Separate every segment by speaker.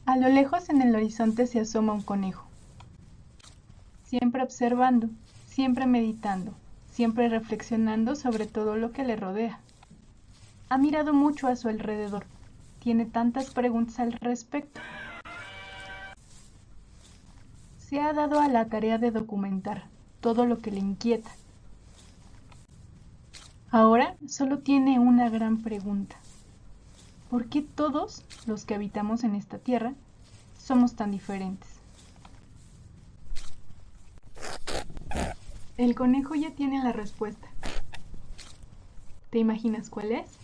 Speaker 1: A lo lejos en el horizonte se asoma un conejo, siempre observando, siempre meditando, siempre reflexionando sobre todo lo que le rodea. Ha mirado mucho a su alrededor, tiene tantas preguntas al respecto. Se ha dado a la tarea de documentar todo lo que le inquieta. Ahora solo tiene una gran pregunta. ¿Por qué todos los que habitamos en esta tierra somos tan diferentes? El conejo ya tiene la respuesta. ¿Te imaginas cuál es?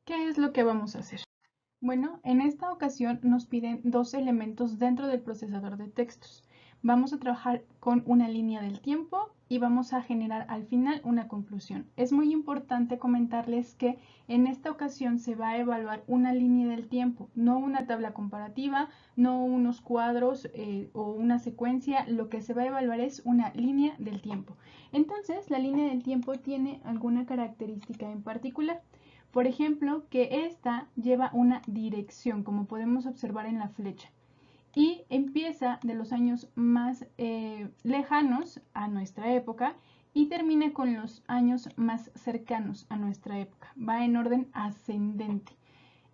Speaker 1: ¿Qué es lo que vamos a hacer? Bueno, en esta ocasión nos piden dos elementos dentro del procesador de textos. Vamos a trabajar con una línea del tiempo y vamos a generar al final una conclusión. Es muy importante comentarles que en esta ocasión se va a evaluar una línea del tiempo, no una tabla comparativa, no unos cuadros o una secuencia. Lo que se va a evaluar es una línea del tiempo. Entonces, la línea del tiempo tiene alguna característica en particular. Por ejemplo, que esta lleva una dirección, como podemos observar en la flecha, y empieza de los años más lejanos a nuestra época y termina con los años más cercanos a nuestra época. Va en orden ascendente.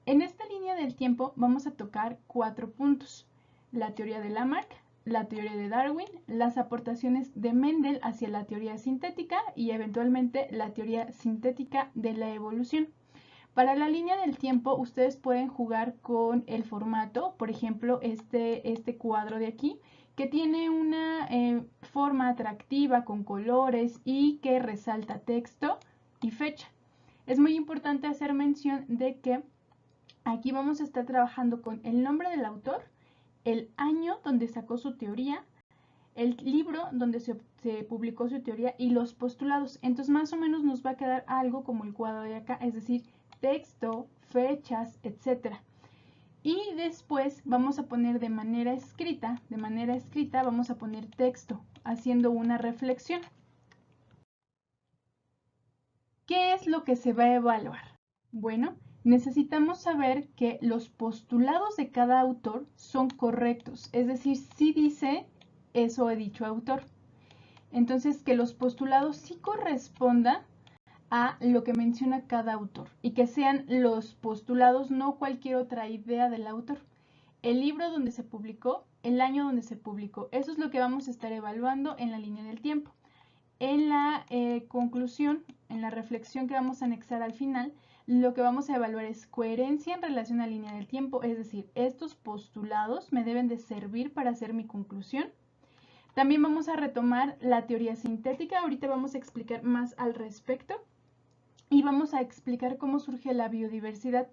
Speaker 1: En esta línea del tiempo vamos a tocar 4 puntos: la teoría de Lamarck, la teoría de Darwin, las aportaciones de Mendel hacia la teoría sintética y eventualmente la teoría sintética de la evolución. Para la línea del tiempo ustedes pueden jugar con el formato, por ejemplo este cuadro de aquí, que tiene una forma atractiva con colores y que resalta texto y fecha. Es muy importante hacer mención de que aquí vamos a estar trabajando con el nombre del autor, el año donde sacó su teoría, el libro donde se publicó su teoría y los postulados. Entonces más o menos nos va a quedar algo como el cuadro de acá, es decir, texto, fechas, etc. Y después vamos a poner de manera escrita vamos a poner texto, haciendo una reflexión. ¿Qué es lo que se va a evaluar? Bueno, necesitamos saber que los postulados de cada autor son correctos, es decir, si dice eso ha dicho autor. Entonces, que los postulados sí correspondan a lo que menciona cada autor y que sean los postulados, no cualquier otra idea del autor. El libro donde se publicó, el año donde se publicó, eso es lo que vamos a estar evaluando en la línea del tiempo. En la conclusión, en la reflexión que vamos a anexar al final, lo que vamos a evaluar es coherencia en relación a la línea del tiempo, es decir, estos postulados me deben de servir para hacer mi conclusión. También vamos a retomar la teoría sintética, ahorita vamos a explicar más al respecto. Y vamos a explicar cómo surge la biodiversidad,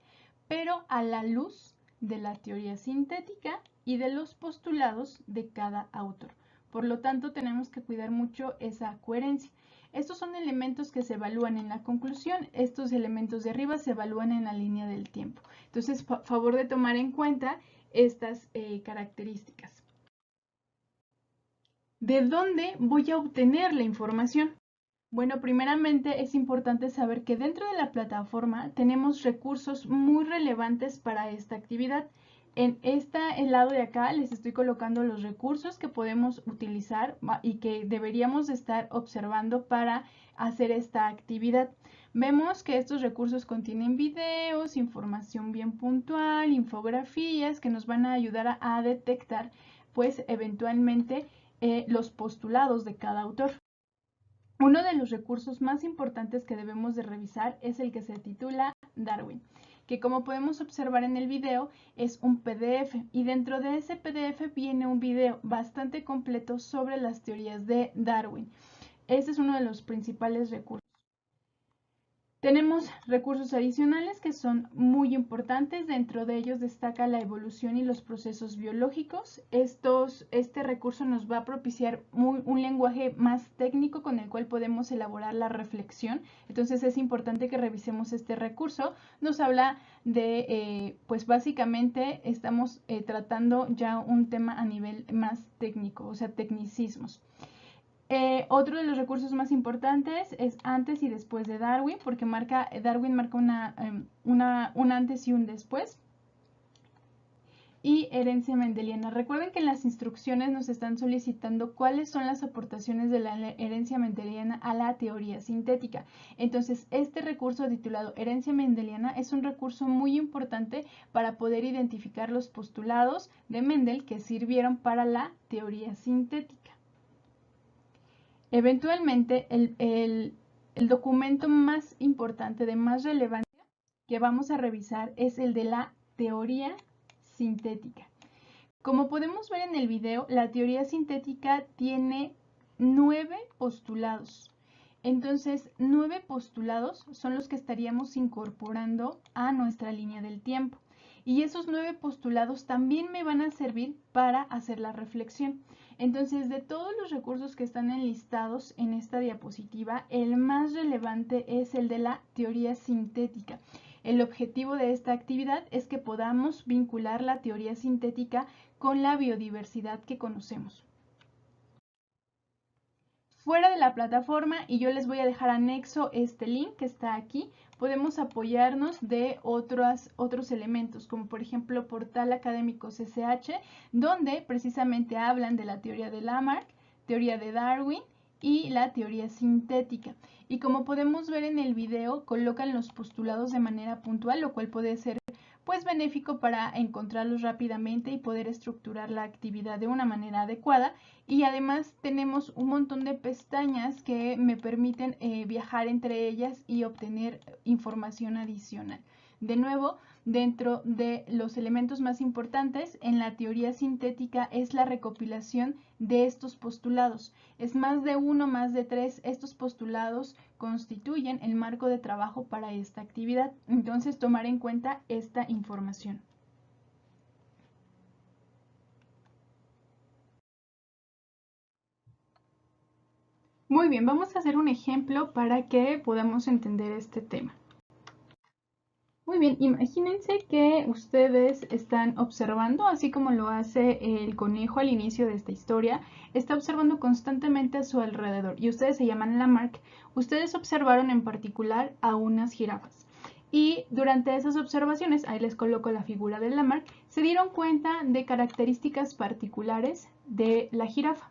Speaker 1: pero a la luz de la teoría sintética y de los postulados de cada autor. Por lo tanto, tenemos que cuidar mucho esa coherencia. Estos son elementos que se evalúan en la conclusión, estos elementos de arriba se evalúan en la línea del tiempo. Entonces, favor de tomar en cuenta estas características. ¿De dónde voy a obtener la información? Bueno, primeramente es importante saber que dentro de la plataforma tenemos recursos muy relevantes para esta actividad. En el lado de acá les estoy colocando los recursos que podemos utilizar y que deberíamos estar observando para hacer esta actividad. Vemos que estos recursos contienen videos, información bien puntual, infografías que nos van a ayudar a detectar, pues, eventualmente los postulados de cada autor. Uno de los recursos más importantes que debemos de revisar es el que se titula Darwin, que como podemos observar en el video es un PDF y dentro de ese PDF viene un video bastante completo sobre las teorías de Darwin. Ese es uno de los principales recursos. Tenemos recursos adicionales que son muy importantes. Dentro de ellos destaca la evolución y los procesos biológicos. Este recurso nos va a propiciar un lenguaje más técnico con el cual podemos elaborar la reflexión. Entonces es importante que revisemos este recurso. Nos habla de, pues básicamente estamos tratando ya un tema a nivel más técnico, o sea, tecnicismos. Otro de los recursos más importantes es antes y después de Darwin, porque Darwin marca un antes y un después. Y herencia mendeliana. Recuerden que en las instrucciones nos están solicitando cuáles son las aportaciones de la herencia mendeliana a la teoría sintética. Entonces, este recurso titulado herencia mendeliana es un recurso muy importante para poder identificar los postulados de Mendel que sirvieron para la teoría sintética. Eventualmente, el documento más importante, de más relevancia, que vamos a revisar es el de la teoría sintética. Como podemos ver en el video, la teoría sintética tiene 9 postulados. Entonces, 9 postulados son los que estaríamos incorporando a nuestra línea del tiempo. Y esos 9 postulados también me van a servir para hacer la reflexión. Entonces, de todos los recursos que están enlistados en esta diapositiva, el más relevante es el de la teoría sintética. El objetivo de esta actividad es que podamos vincular la teoría sintética con la biodiversidad que conocemos. Fuera de la plataforma, y yo les voy a dejar anexo este link que está aquí, podemos apoyarnos de otros elementos, como por ejemplo Portal Académico CCH, donde precisamente hablan de la teoría de Lamarck, teoría de Darwin y la teoría sintética. Y como podemos ver en el video, colocan los postulados de manera puntual, lo cual puede ser pues benéfico para encontrarlos rápidamente y poder estructurar la actividad de una manera adecuada. Y además tenemos un montón de pestañas que me permiten viajar entre ellas y obtener información adicional. De nuevo, dentro de los elementos más importantes en la teoría sintética es la recopilación de estos postulados. Es más de uno, más de tres. Estos postulados constituyen el marco de trabajo para esta actividad. Entonces, tomar en cuenta esta información. Muy bien, vamos a hacer un ejemplo para que podamos entender este tema. Muy bien, imagínense que ustedes están observando, así como lo hace el conejo al inicio de esta historia, está observando constantemente a su alrededor y ustedes se llaman Lamarck. Ustedes observaron en particular a unas jirafas y durante esas observaciones, ahí les coloco la figura de Lamarck, se dieron cuenta de características particulares de la jirafa.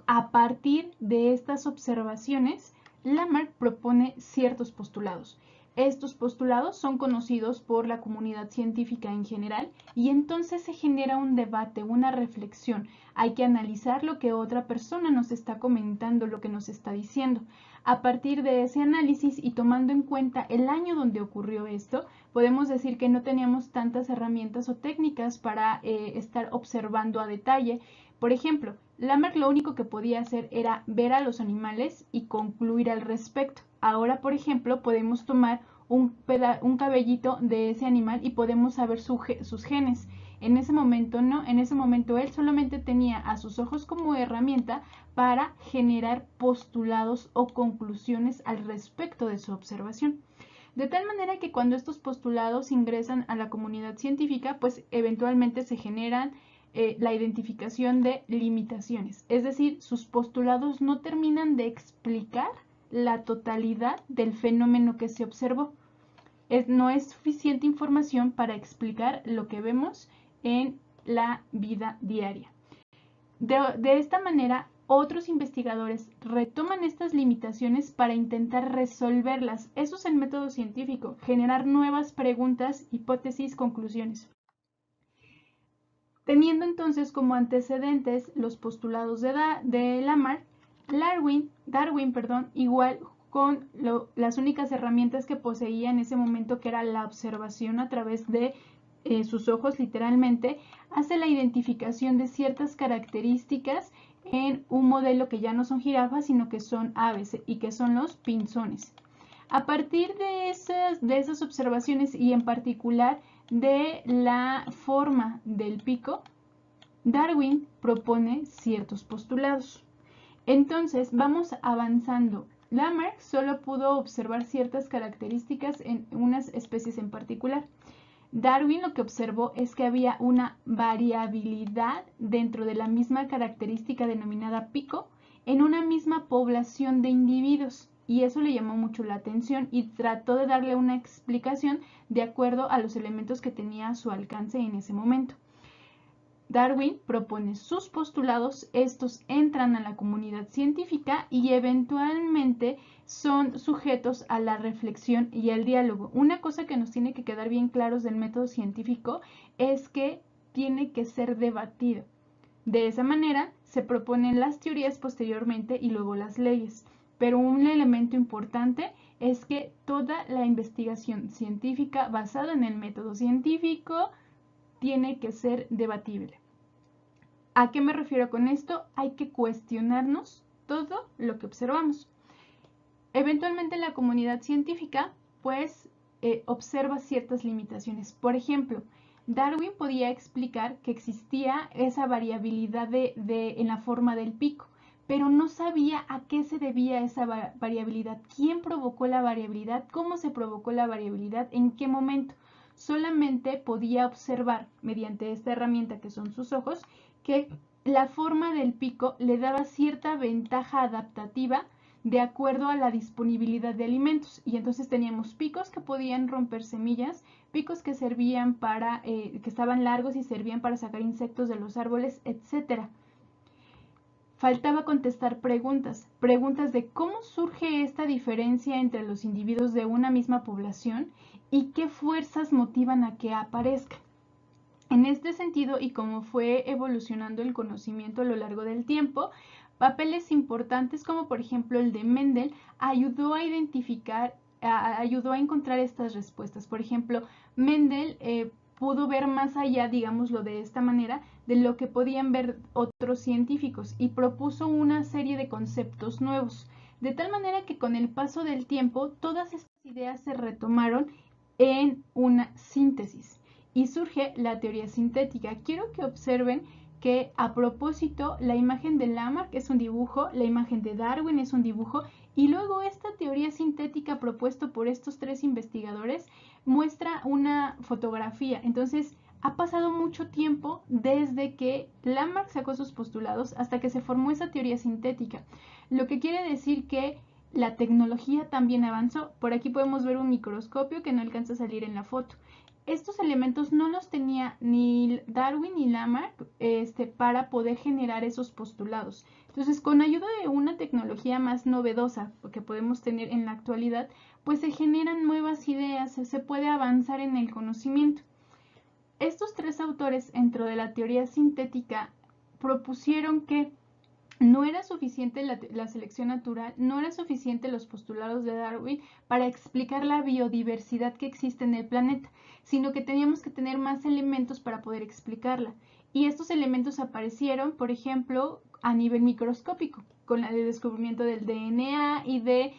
Speaker 1: A partir de estas observaciones, Lamarck propone ciertos postulados. Estos postulados son conocidos por la comunidad científica en general y entonces se genera un debate, una reflexión. Hay que analizar lo que otra persona nos está comentando, lo que nos está diciendo. A partir de ese análisis y tomando en cuenta el año donde ocurrió esto, podemos decir que no teníamos tantas herramientas o técnicas para estar observando a detalle. Por ejemplo, Lamarck lo único que podía hacer era ver a los animales y concluir al respecto. Ahora, por ejemplo, podemos tomar un cabellito de ese animal y podemos saber sus genes. En ese momento no, en ese momento él solamente tenía a sus ojos como herramienta para generar postulados o conclusiones al respecto de su observación. De tal manera que cuando estos postulados ingresan a la comunidad científica, pues eventualmente se generan la identificación de limitaciones, es decir, sus postulados no terminan de explicar la totalidad del fenómeno que se observó. No es suficiente información para explicar lo que vemos en la vida diaria. De esta manera, otros investigadores retoman estas limitaciones para intentar resolverlas. Eso es el método científico, generar nuevas preguntas, hipótesis, conclusiones. Teniendo entonces como antecedentes los postulados de Lamarck, Darwin, igual con las únicas herramientas que poseía en ese momento, que era la observación a través de sus ojos literalmente, hace la identificación de ciertas características en un modelo que ya no son jirafas, sino que son aves y que son los pinzones. A partir de esas observaciones y en particular de la forma del pico, Darwin propone ciertos postulados. Entonces, vamos avanzando. Lamarck solo pudo observar ciertas características en unas especies en particular. Darwin lo que observó es que había una variabilidad dentro de la misma característica denominada pico en una misma población de individuos, y eso le llamó mucho la atención y trató de darle una explicación de acuerdo a los elementos que tenía a su alcance en ese momento. Darwin propone sus postulados, estos entran a la comunidad científica y eventualmente son sujetos a la reflexión y al diálogo. Una cosa que nos tiene que quedar bien claros del método científico es que tiene que ser debatido. De esa manera se proponen las teorías posteriormente y luego las leyes. Pero un elemento importante es que toda la investigación científica basada en el método científico tiene que ser debatible. ¿A qué me refiero con esto? Hay que cuestionarnos todo lo que observamos. Eventualmente la comunidad científica pues observa ciertas limitaciones. Por ejemplo, Darwin podía explicar que existía esa variabilidad en la forma del pico, pero no sabía a qué se debía esa variabilidad, quién provocó la variabilidad, cómo se provocó la variabilidad, en qué momento. Solamente podía observar mediante esta herramienta que son sus ojos que la forma del pico le daba cierta ventaja adaptativa de acuerdo a la disponibilidad de alimentos. Y entonces teníamos picos que podían romper semillas, picos que servían para, que estaban largos y servían para sacar insectos de los árboles, etc. Faltaba contestar preguntas de cómo surge esta diferencia entre los individuos de una misma población y qué fuerzas motivan a que aparezcan. En este sentido, y como fue evolucionando el conocimiento a lo largo del tiempo, papeles importantes como por ejemplo el de Mendel ayudó a identificar, ayudó a encontrar estas respuestas. Por ejemplo, Mendel pudo ver más allá, digámoslo de esta manera, de lo que podían ver otros científicos y propuso una serie de conceptos nuevos. De tal manera que con el paso del tiempo, todas estas ideas se retomaron en una síntesis y surge la teoría sintética. Quiero que observen que a propósito la imagen de Lamarck es un dibujo, la imagen de Darwin es un dibujo y luego esta teoría sintética propuesta por estos tres investigadores muestra una fotografía. Entonces ha pasado mucho tiempo desde que Lamarck sacó sus postulados hasta que se formó esa teoría sintética, lo que quiere decir que la tecnología también avanzó. Por aquí podemos ver un microscopio que no alcanza a salir en la foto. Estos elementos no los tenía ni Darwin ni Lamarck para poder generar esos postulados. Entonces, con ayuda de una tecnología más novedosa que podemos tener en la actualidad, pues se generan nuevas ideas, se puede avanzar en el conocimiento. Estos tres autores, dentro de la teoría sintética, propusieron que no era suficiente la selección natural, no era suficiente los postulados de Darwin para explicar la biodiversidad que existe en el planeta, sino que teníamos que tener más elementos para poder explicarla. Y estos elementos aparecieron, por ejemplo, a nivel microscópico, con el descubrimiento del DNA y de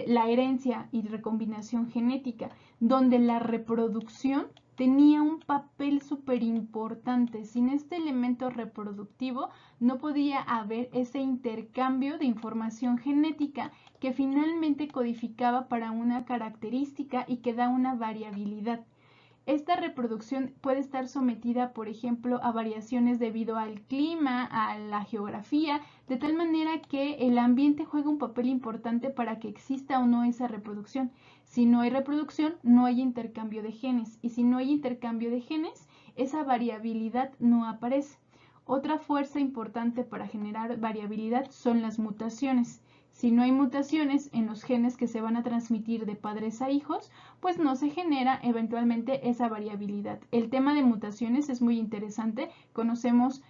Speaker 1: la herencia y recombinación genética, donde la reproducción tenía un papel súper importante. Sin este elemento reproductivo no podía haber ese intercambio de información genética que finalmente codificaba para una característica y que da una variabilidad. Esta reproducción puede estar sometida, por ejemplo, a variaciones debido al clima, a la geografía, de tal manera que el ambiente juega un papel importante para que exista o no esa reproducción. Si no hay reproducción, no hay intercambio de genes, y si no hay intercambio de genes, esa variabilidad no aparece. Otra fuerza importante para generar variabilidad son las mutaciones. Si no hay mutaciones en los genes que se van a transmitir de padres a hijos, pues no se genera eventualmente esa variabilidad. El tema de mutaciones es muy interesante. Conocemos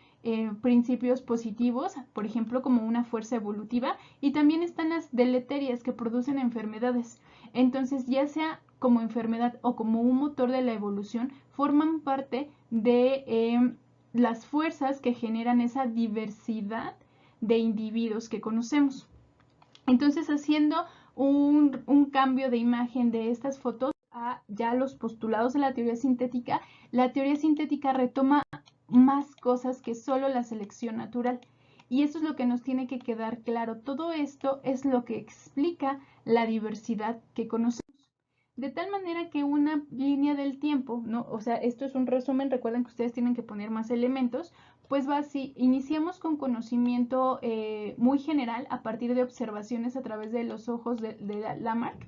Speaker 1: principios positivos, por ejemplo, como una fuerza evolutiva, y también están las deleterias que producen enfermedades. Entonces, ya sea como enfermedad o como un motor de la evolución, forman parte de las fuerzas que generan esa diversidad de individuos que conocemos. Entonces, haciendo un cambio de imagen de estas fotos a ya los postulados de la teoría sintética retoma más cosas que solo la selección natural. Y eso es lo que nos tiene que quedar claro. Todo esto es lo que explica la diversidad que conocemos. De tal manera que una línea del tiempo, ¿no? O sea, esto es un resumen, recuerden que ustedes tienen que poner más elementos, pues va así, iniciamos con conocimiento muy general a partir de observaciones a través de los ojos de Lamarck,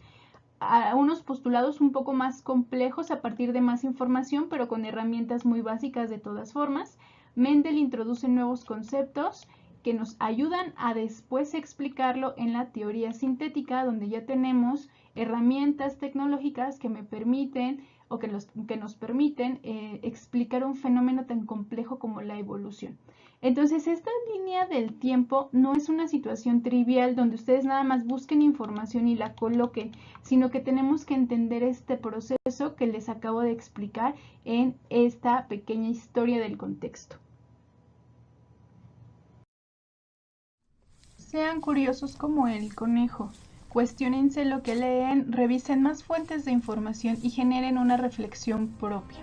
Speaker 1: a unos postulados un poco más complejos a partir de más información, pero con herramientas muy básicas de todas formas. Mendel introduce nuevos conceptos que nos ayudan a después explicarlo en la teoría sintética, donde ya tenemos herramientas tecnológicas que me permiten o que nos permiten explicar un fenómeno tan complejo como la evolución. Entonces, esta línea del tiempo no es una situación trivial donde ustedes nada más busquen información y la coloquen, sino que tenemos que entender este proceso que les acabo de explicar en esta pequeña historia del contexto. Sean curiosos como el conejo. Cuestiónense lo que leen, revisen más fuentes de información y generen una reflexión propia.